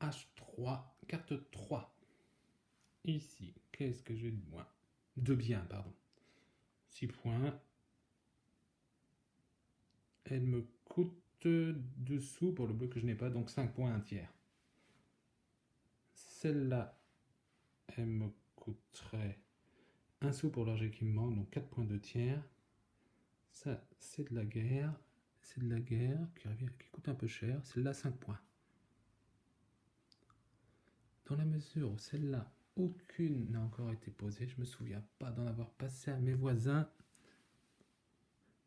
H3, carte 3. Ici, qu'est-ce que j'ai de moins? De bien, pardon. 6 points. Elle me coûte 2 sous pour le bleu que je n'ai pas, donc 5 points, un tiers. Celle-là, elle me coûterait 1 sou pour l'argent qui me manque, donc 4 points, 2 tiers. Ça, c'est de la guerre. C'est de la guerre qui coûte un peu cher. Celle-là, 5 points. Dans la mesure où celle-là, aucune n'a encore été posée, je ne me souviens pas d'en avoir passé à mes voisins.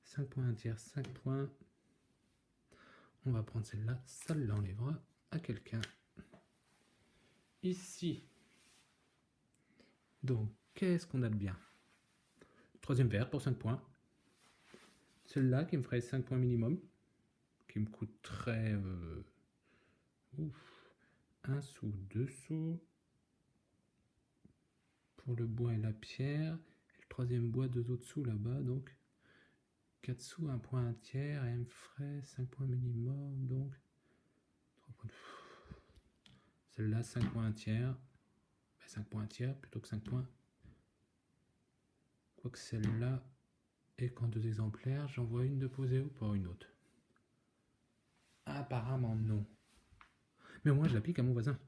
5 points, un tiers, 5 points. On va prendre celle-là, ça l'enlèvera à quelqu'un. Ici. Donc, qu'est-ce qu'on a de bien? Troisième verte pour 5 points. Celle-là qui me ferait 5 points minimum. Qui me coûterait 1 sou, 2 sous. Pour le bois et la pierre. Et le troisième bois, 2 autres sous là-bas. Donc, 4 sous, 1 point, un tiers. Et elle me ferait 5 points minimum. Donc, 3 points. Celle-là, 5 points, un tiers. 5 points, un tiers plutôt que 5 points. Quoique celle-là est qu'en 2 exemplaires, j'en vois une de posée ou pas une autre. Apparemment non. Mais moi je la pique à mon voisin.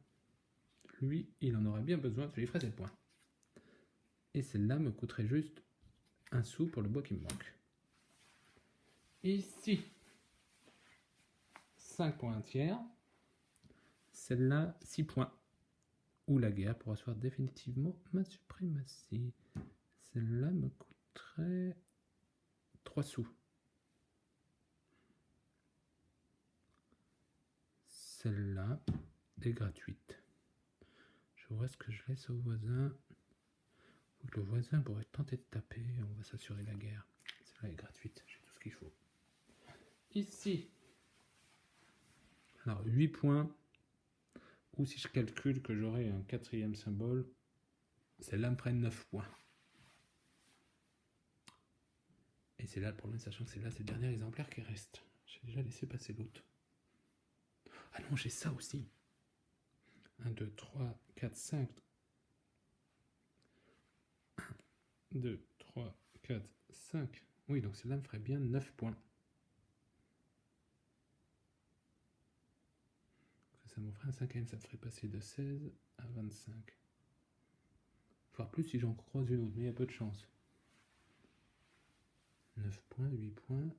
Lui, il en aurait bien besoin, je lui ferais 7 points. Et celle-là me coûterait juste 1 sou pour le bois qui me manque. Ici, 5 points, un tiers. Celle-là, 6 points. Ou la guerre pour asseoir définitivement ma suprématie. Celle-là me coûterait 3 sous. Celle-là est gratuite. Je vois ce que je laisse au voisin. Le voisin pourrait tenter de taper. On va s'assurer la guerre. Celle-là est gratuite. J'ai tout ce qu'il faut. Ici. Alors 8 points. Ou si je calcule que j'aurai un quatrième symbole, celle-là me ferait 9 points. Et c'est là le problème, sachant que c'est là, c'est le dernier exemplaire qui reste. J'ai déjà laissé passer l'autre. Ah non, j'ai ça aussi. 1, 2, 3, 4, 5. 1, 2, 3, 4, 5. Oui, donc celle-là me ferait bien 9 points. Ça me ferait un cinquième, ça me ferait passer de 16 à 25. Voire plus si j'en croise une autre, mais il y a peu de chance. 9 points, 8 points.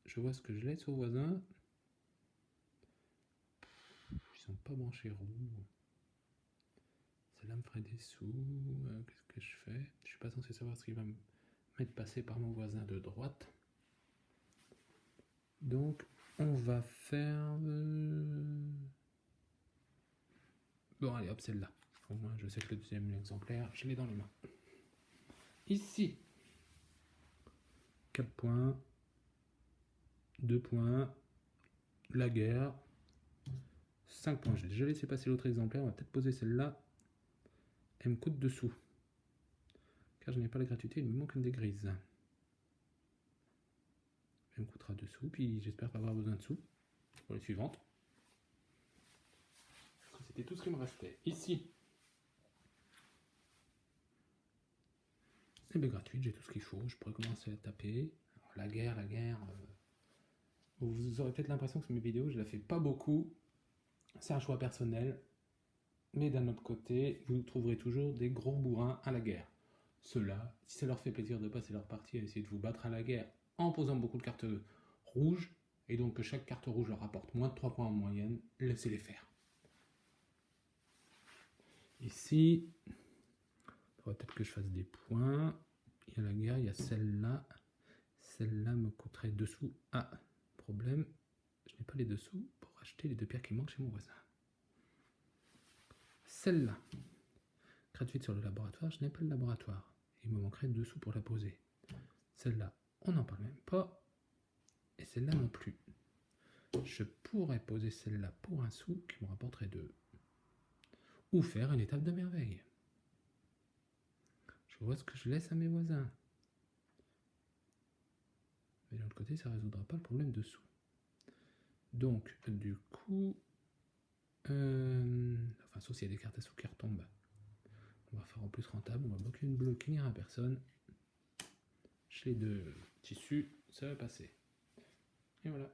Je vois ce que je laisse au voisin. Ils sont pas branchés roux. Celle-là me ferait des sous. Qu'est-ce que je fais? Je suis pas censé savoir ce qu'il va me mettre passer par mon voisin de droite. Donc, on va faire... Bon, allez, hop, celle-là. Au moins, je sais que le deuxième exemplaire, je l'ai dans les mains. Ici, 4 points, 2 points, la guerre, 5 points. J'ai déjà laissé passer l'autre exemplaire, on va peut-être poser celle-là. Elle me coûte 2 sous. Car je n'ai pas la gratuité, il me manque une des grises. Elle me coûtera 2 sous, puis j'espère pas avoir besoin de sous pour les suivantes. C'était tout ce qui me restait. Ici, elle est gratuite, j'ai tout ce qu'il faut, je pourrais commencer à taper. Alors, la guerre, vous aurez peut-être l'impression que mes vidéos, je la fais pas beaucoup. C'est un choix personnel. Mais d'un autre côté, vous trouverez toujours des gros bourrins à la guerre. Ceux-là, si ça leur fait plaisir de passer leur partie à essayer de vous battre à la guerre en posant beaucoup de cartes rouges, et donc que chaque carte rouge leur rapporte moins de 3 points en moyenne, laissez-les faire. Ici, il faudrait peut-être que je fasse des points. Il y a la guerre, il y a celle-là. Celle-là me coûterait 2 sous. Ah, problème, je n'ai pas les 2 sous pour acheter les 2 pierres qui manquent chez mon voisin. Celle-là, gratuite sur le laboratoire, je n'ai pas le laboratoire. Il me manquerait 2 sous pour la poser. Celle-là, on n'en parle même pas. Et celle-là non plus. Je pourrais poser celle-là pour 1 sou qui me rapporterait 2. Ou faire une étape de merveille. Je vois ce que je laisse à mes voisins. Mais de l'autre côté, ça ne résoudra pas le problème de sous. Donc, du coup... sauf s'il y a des cartes à sous qui retombent. On va faire en plus rentable, on va bloquer une bleue qui n'ira à personne. Chez les deux tissus, ça va passer. Et voilà.